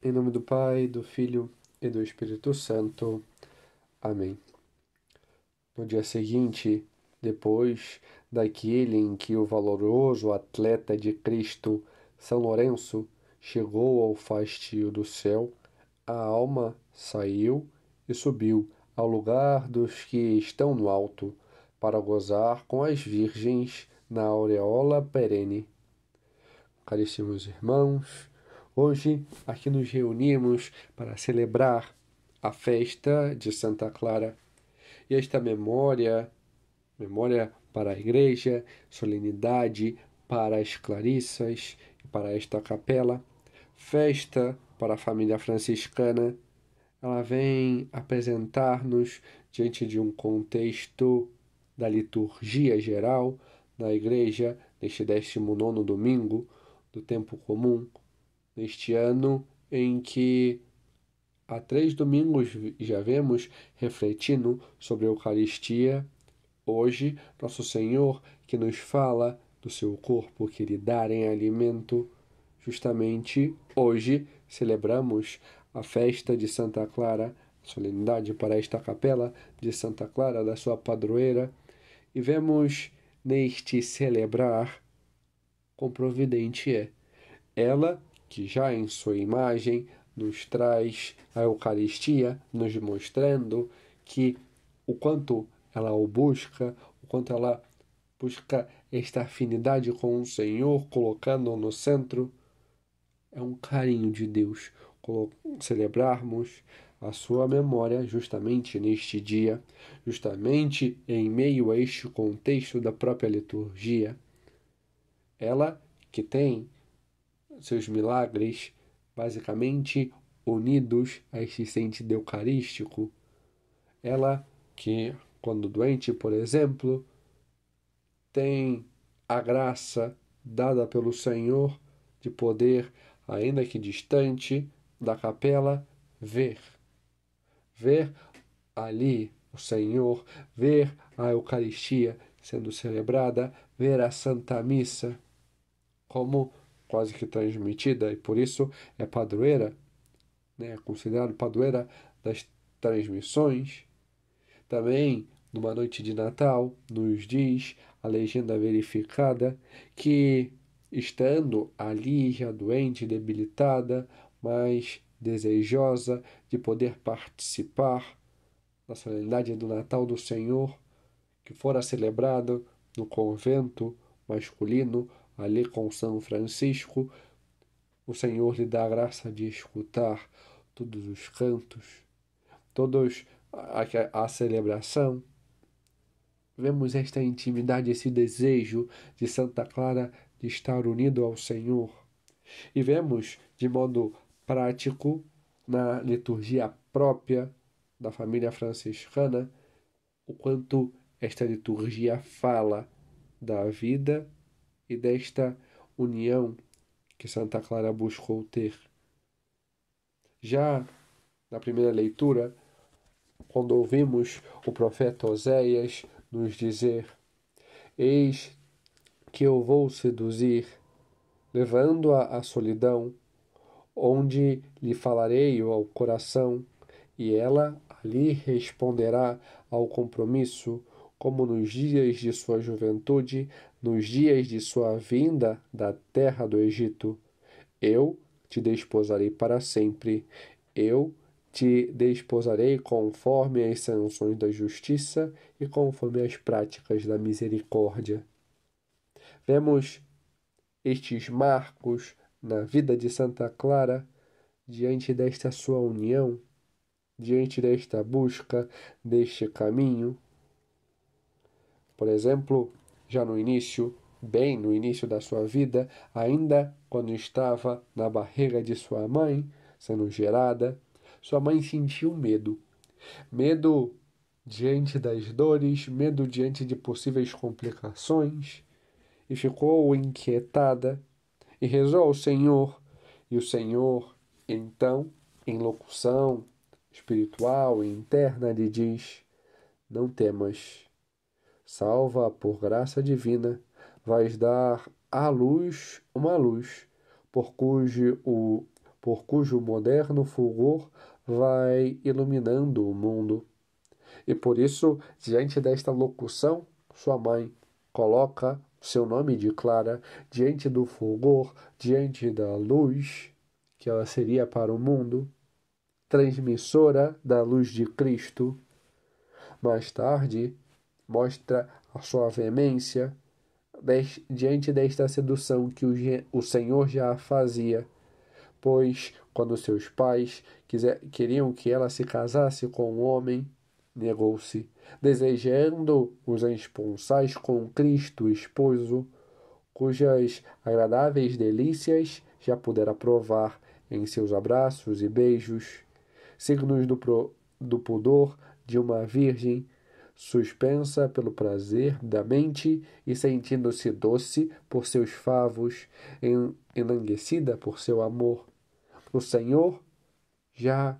Em nome do Pai, do Filho e do Espírito Santo. Amém. No dia seguinte, depois daquele em que o valoroso atleta de Cristo, São Lourenço, chegou ao fastio do céu, a alma saiu e subiu ao lugar dos que estão no alto, para gozar com as virgens na aureola perene. Caríssimos irmãos, hoje aqui nos reunimos para celebrar a festa de Santa Clara. E esta memória para a igreja, solenidade para as Clarissas e para esta capela, festa para a família franciscana, ela vem apresentar-nos diante de um contexto da liturgia geral da igreja neste 19º domingo do tempo comum, neste ano em que há 3 domingos já vemos refletindo sobre a Eucaristia. Hoje, Nosso Senhor que nos fala do seu corpo que lhe dá em alimento. Justamente hoje celebramos a festa de Santa Clara, solenidade para esta capela de Santa Clara, da sua padroeira, e vemos neste celebrar quão providente é. Ela, que já em sua imagem nos traz a Eucaristia, nos mostrando que o quanto ela o busca, o quanto ela busca esta afinidade com o Senhor, colocando-o no centro, é um carinho de Deus celebrarmos a sua memória justamente neste dia, justamente em meio a este contexto da própria liturgia. Ela que tem seus milagres basicamente unidos a este sentido eucarístico. Ela que, quando doente, por exemplo, tem a graça dada pelo Senhor de poder, ainda que distante da capela, ver ali o Senhor, ver a Eucaristia sendo celebrada, ver a Santa Missa como quase que transmitida, e por isso é padroeira, né, considerado padroeira das transmissões. Também, numa noite de Natal, nos diz a legenda verificada que, estando ali já doente, debilitada, mas desejosa de poder participar da solenidade do Natal do Senhor, que fora celebrado no convento masculino, ali com São Francisco, o Senhor lhe dá a graça de escutar todos os cantos, todos a celebração. Vemos esta intimidade, esse desejo de Santa Clara de estar unido ao Senhor. E vemos, de modo prático, na liturgia própria da família franciscana, o quanto esta liturgia fala da vida e desta união que Santa Clara buscou ter. Já na primeira leitura, quando ouvimos o profeta Oséias nos dizer: Eis que eu vou seduzir, levando-a à solidão, onde lhe falarei ao coração, e ela ali responderá ao compromisso, como nos dias de sua juventude, nos dias de sua vinda da terra do Egito. Eu te desposarei para sempre, eu te desposarei conforme as sanções da justiça e conforme as práticas da misericórdia. Vemos estes marcos na vida de Santa Clara diante desta sua união, diante desta busca, deste caminho. Por exemplo, já no início, bem no início da sua vida, ainda quando estava na barriga de sua mãe, sendo gerada, sua mãe sentiu medo. Medo diante das dores, medo diante de possíveis complicações, e ficou inquietada e rezou ao Senhor. E o Senhor, então, em locução espiritual e interna, lhe diz: Não temas, salva por graça divina, vais dar à luz uma luz, por cujo moderno fulgor vai iluminando o mundo. E por isso, diante desta locução, sua mãe coloca seu nome de Clara diante do fulgor, diante da luz que ela seria para o mundo, transmissora da luz de Cristo. Mais tarde, mostra a sua veemência diante desta sedução que o Senhor já fazia, pois quando seus pais queriam que ela se casasse com um homem, negou-se, desejando os esponsais com Cristo esposo, cujas agradáveis delícias já pudera provar em seus abraços e beijos, signos do pudor de uma virgem, suspensa pelo prazer da mente e sentindo-se doce por seus favos, enlanguecida por seu amor. O Senhor já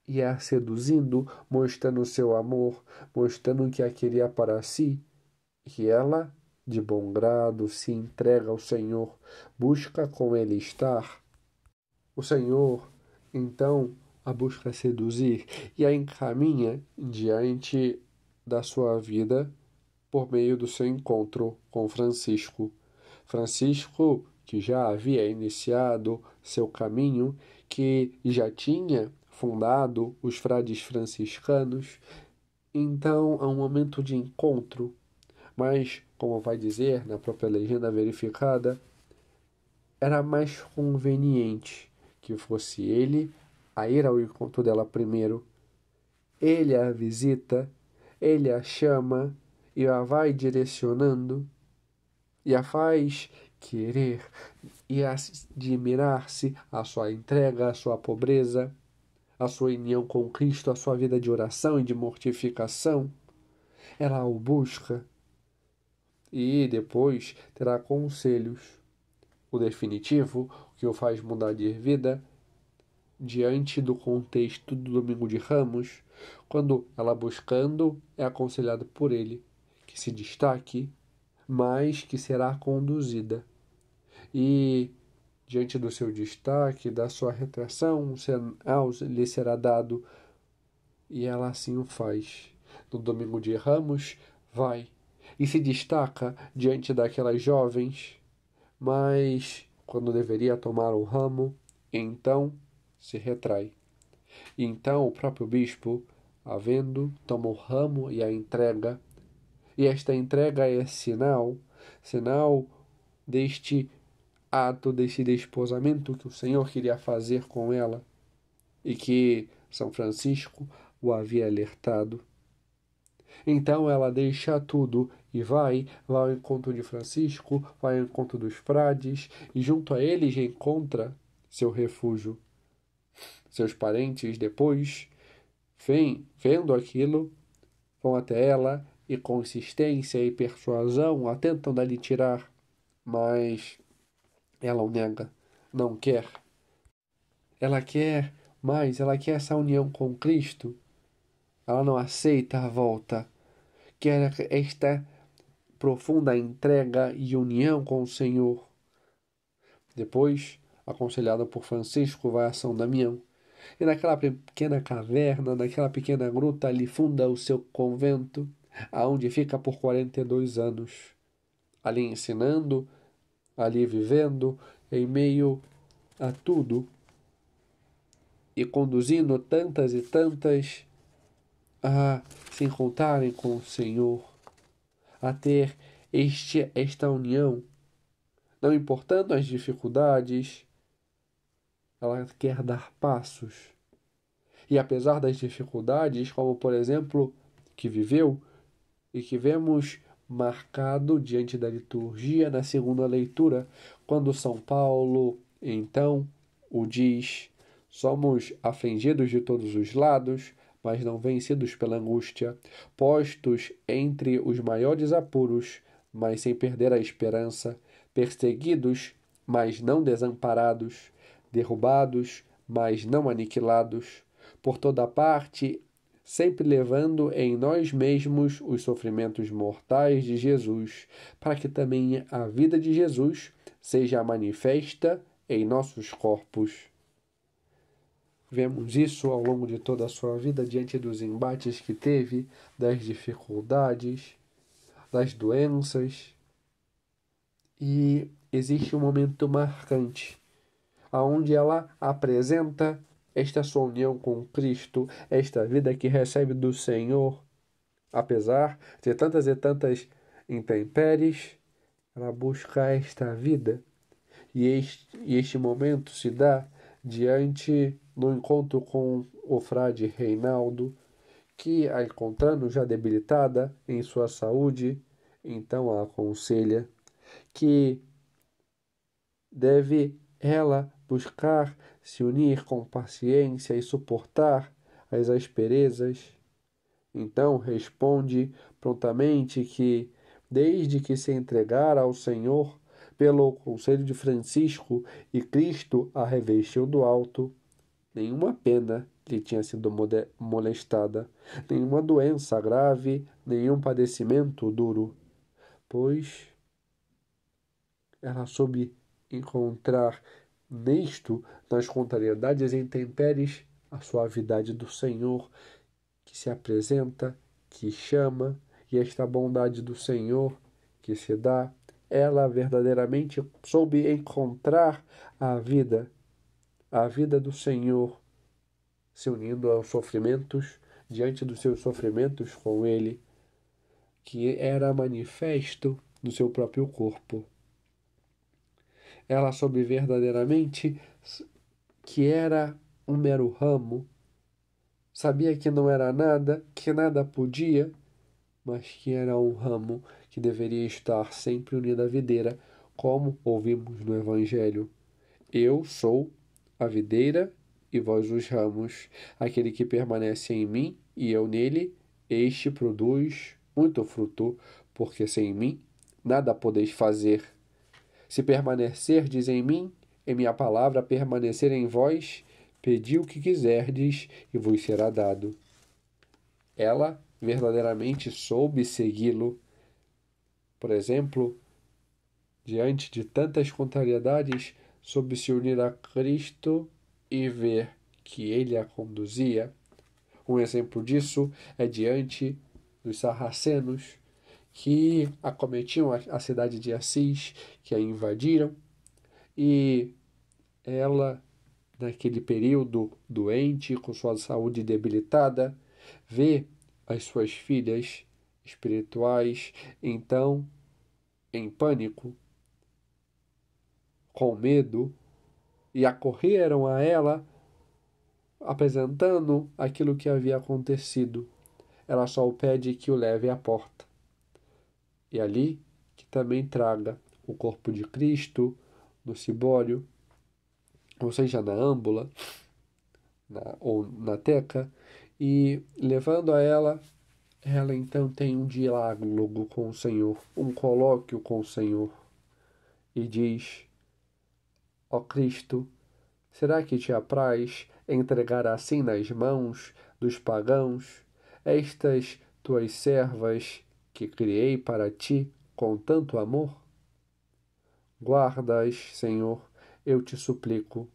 ia seduzindo, mostrando seu amor, mostrando que a queria para si, e ela, de bom grado, se entrega ao Senhor, busca com ele estar. O Senhor, então, a busca seduzir e a encaminha diante da sua vida por meio do seu encontro com Francisco. Francisco, que já havia iniciado seu caminho, que já tinha fundado os frades franciscanos, então há um momento de encontro, mas, como vai dizer na própria legenda verificada, era mais conveniente que fosse ele a ir ao encontro dela primeiro. Ele a visita, ele a chama e a vai direcionando e a faz querer e admirar-se a sua entrega, a sua pobreza, a sua união com Cristo, a sua vida de oração e de mortificação. Ela o busca e depois terá conselhos. O definitivo, que o faz mudar de vida, diante do contexto do Domingo de Ramos, quando ela buscando é aconselhada por ele que se destaque, mas que será conduzida. E diante do seu destaque, da sua retração, um sinal lhe será dado, e ela assim o faz. No Domingo de Ramos, vai e se destaca diante daquelas jovens, mas quando deveria tomar o ramo, então se retrai. E então o próprio bispo, havendo, toma o ramo e a entrega, e esta entrega é sinal deste ato, deste desposamento que o Senhor queria fazer com ela e que São Francisco o havia alertado. Então ela deixa tudo e vai ao encontro de Francisco, vai ao encontro dos frades e junto a eles encontra seu refúgio. Seus parentes depois, vendo aquilo, vão até ela e com insistência e persuasão a tentam dali tirar, mas ela o nega, não quer. Ela quer mais, ela quer essa união com Cristo. Ela não aceita a volta, quer esta profunda entrega e união com o Senhor. Depois, aconselhada por Francisco, vai a São Damião. E naquela pequena caverna, naquela pequena gruta, ali funda o seu convento, aonde fica por 42 anos. Ali ensinando, ali vivendo, em meio a tudo, e conduzindo tantas e tantas a se encontrarem com o Senhor, a ter esta união, não importando as dificuldades, ela quer dar passos. E apesar das dificuldades, como por exemplo, que viveu e que vemos marcado diante da liturgia na segunda leitura, quando São Paulo, então, o diz: somos afligidos de todos os lados, mas não vencidos pela angústia, postos entre os maiores apuros, mas sem perder a esperança, perseguidos, mas não desamparados, derrubados, mas não aniquilados, por toda parte, sempre levando em nós mesmos os sofrimentos mortais de Jesus, para que também a vida de Jesus seja manifesta em nossos corpos. Vemos isso ao longo de toda a sua vida, diante dos embates que teve, das dificuldades, das doenças. E existe um momento marcante, onde ela apresenta esta sua união com Cristo, esta vida que recebe do Senhor, apesar de tantas e tantas intempéries, ela busca esta vida. E este momento se dá diante do encontro com o frade Reinaldo, que, a encontrando já debilitada em sua saúde, então a aconselha que deve ela buscar se unir com paciência e suportar as asperezas. Então responde prontamente que, desde que se entregara ao Senhor pelo conselho de Francisco e Cristo a revestiu do alto, nenhuma pena lhe tinha sido molestada, nenhuma doença grave, nenhum padecimento duro, pois ela soube encontrar nisto, nas contrariedades e intempéries, a suavidade do Senhor, que se apresenta, que chama, e esta bondade do Senhor que se dá, ela verdadeiramente soube encontrar a vida do Senhor, se unindo aos sofrimentos, diante dos seus sofrimentos com Ele, que era manifesto no seu próprio corpo. Ela soube verdadeiramente que era um mero ramo, sabia que não era nada, que nada podia, mas que era um ramo que deveria estar sempre unido à videira, como ouvimos no Evangelho. Eu sou a videira e vós os ramos. Aquele que permanece em mim e eu nele, este produz muito fruto, porque sem mim nada podeis fazer. Se permanecerdes em mim, e minha palavra permanecer em vós, pedi o que quiserdes e vos será dado. Ela verdadeiramente soube segui-lo. Por exemplo, diante de tantas contrariedades, soube se unir a Cristo e ver que ele a conduzia. Um exemplo disso é diante dos sarracenos que acometiam a cidade de Assis, que a invadiram, e ela, naquele período doente, com sua saúde debilitada, vê as suas filhas espirituais, então, em pânico, com medo, e acorreram a ela, apresentando aquilo que havia acontecido. Ela só o pede que o leve à porta. E ali que também traga o corpo de Cristo no cibório, ou seja, na âmbula, ou na teca, e levando a ela, ela então tem um diálogo com o Senhor, um colóquio com o Senhor, e diz: ó Cristo, será que te apraz entregar assim nas mãos dos pagãos estas tuas servas que criei para ti com tanto amor? Guarda-as, Senhor, eu te suplico,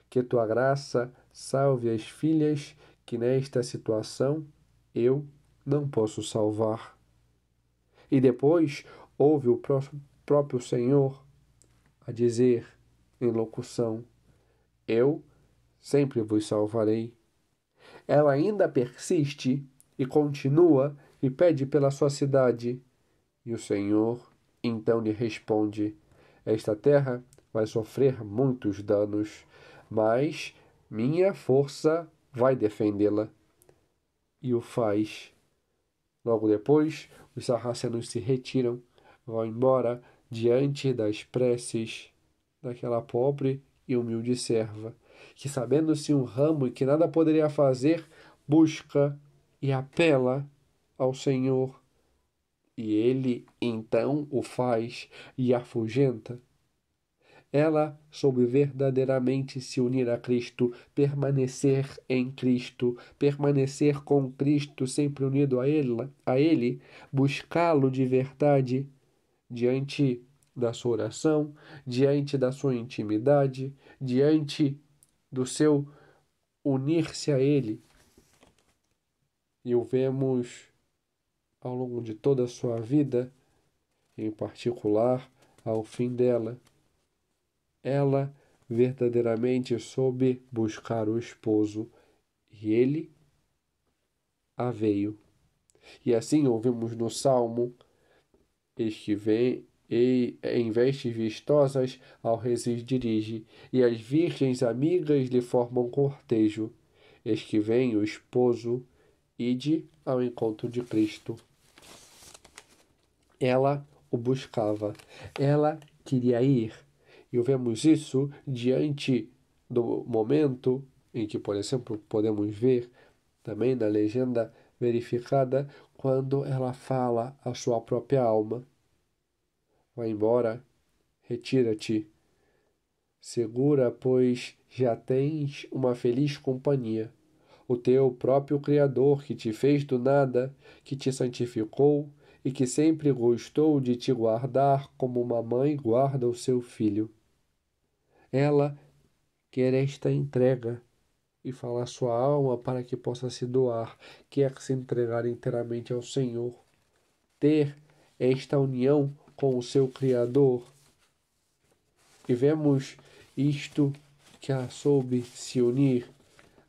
que tua graça salve as filhas que nesta situação eu não posso salvar. E depois ouve o próprio Senhor a dizer em locução: eu sempre vos salvarei. Ela ainda persiste e continua e pede pela sua cidade. E o Senhor então lhe responde: esta terra vai sofrer muitos danos, mas minha força vai defendê-la. E o faz. Logo depois, os sarracenos se retiram, vão embora diante das preces daquela pobre e humilde serva, que, sabendo-se um ramo e que nada poderia fazer, busca e apela ao Senhor. E ele então o faz e afugenta. Ela soube verdadeiramente se unir a Cristo, permanecer em Cristo, permanecer com Cristo, sempre unido a Ele, buscá-lo de verdade diante da sua oração, diante da sua intimidade, diante do seu unir-se a Ele. E o vemos ao longo de toda a sua vida, em particular ao fim dela. Ela verdadeiramente soube buscar o esposo e ele a veio. E assim ouvimos no Salmo: eis que vem e em vestes vistosas ao rei se dirige, e as virgens amigas lhe formam cortejo. Eis que vem o esposo, ide ao encontro de Cristo. Ela o buscava, ela queria ir. E vemos isso diante do momento em que, por exemplo, podemos ver também na legenda verificada, quando ela fala à sua própria alma: vai embora, retira-te, segura, pois já tens uma feliz companhia. O teu próprio Criador, que te fez do nada, que te santificou e que sempre gostou de te guardar como uma mãe guarda o seu filho. Ela quer esta entrega e falar sua alma para que possa se doar, quer se entregar inteiramente ao Senhor, ter esta união com o seu Criador. E vemos isto, que ela soube se unir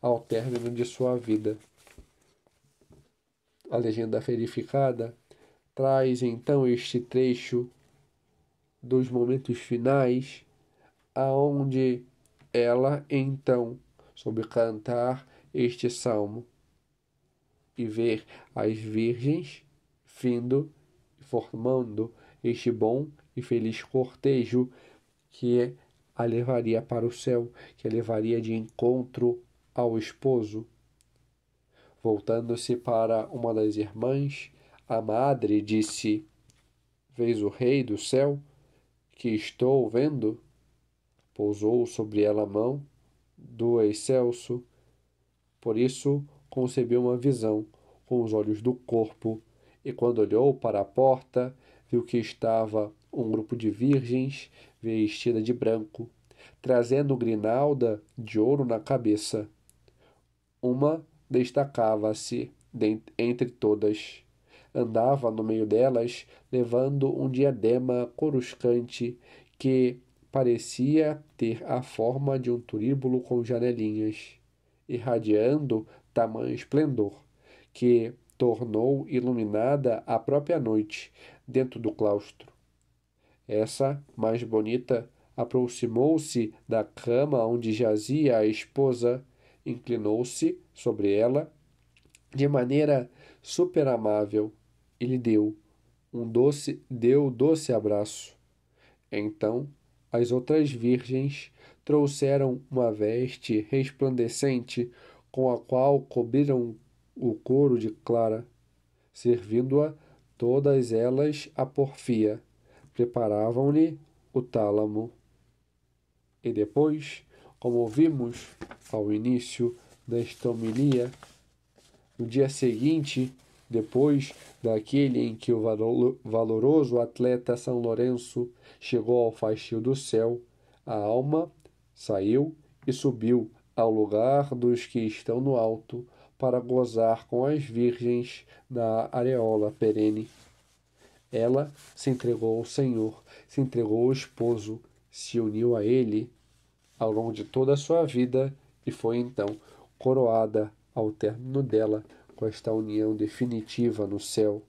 ao término de sua vida. A legenda verificada traz então este trecho dos momentos finais, aonde ela então soube cantar este salmo e ver as virgens vindo e formando este bom e feliz cortejo que a levaria para o céu, que a levaria de encontro ao esposo. Voltando-se para uma das irmãs, a madre disse: vês o rei do céu que estou vendo? Pousou sobre ela a mão do excelso. Por isso concebeu uma visão com os olhos do corpo, e quando olhou para a porta, viu que estava um grupo de virgens vestida de branco, trazendo grinalda de ouro na cabeça. Uma destacava-se entre todas. Andava no meio delas, levando um diadema coruscante que parecia ter a forma de um turíbulo com janelinhas, irradiando tamanho esplendor, que tornou iluminada a própria noite dentro do claustro. Essa, mais bonita, aproximou-se da cama onde jazia a esposa, inclinou-se sobre ela de maneira super amável e lhe deu doce abraço. Então as outras virgens trouxeram uma veste resplandecente com a qual cobriram o couro de Clara, servindo-a todas elas a porfia. Preparavam-lhe o tálamo. E depois, como vimos ao início desta homilia, no dia seguinte, depois daquele em que o valoroso atleta São Lourenço chegou ao faixio do céu, a alma saiu e subiu ao lugar dos que estão no alto, para gozar com as virgens na areola perene. Ela se entregou ao Senhor, se entregou ao esposo, se uniu a ele ao longo de toda a sua vida e foi então coroada ao término dela com esta união definitiva no céu.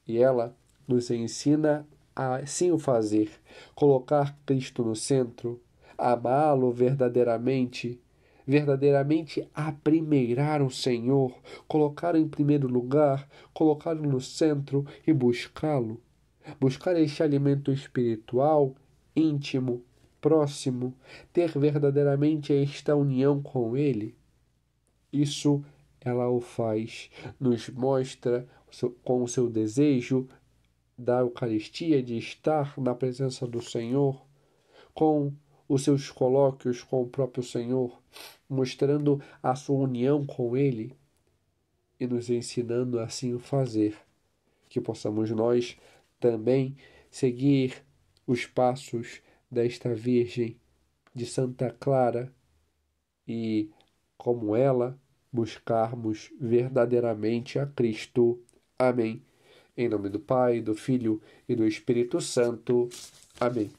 E ela nos ensina a assim o fazer, colocar Cristo no centro, amá-lo verdadeiramente, verdadeiramente aprimeirar o Senhor, colocá-lo em primeiro lugar, colocá-lo no centro e buscá-lo. Buscar este alimento espiritual, íntimo, próximo, ter verdadeiramente esta união com Ele. Isso ela o faz, nos mostra com o seu desejo da Eucaristia, de estar na presença do Senhor, com os seus colóquios com o próprio Senhor, mostrando a sua união com Ele e nos ensinando assim o fazer. Que possamos nós também seguir os passos desta Virgem de Santa Clara e como ela, buscarmos verdadeiramente a Cristo. Amém. Em nome do Pai, do Filho e do Espírito Santo. Amém.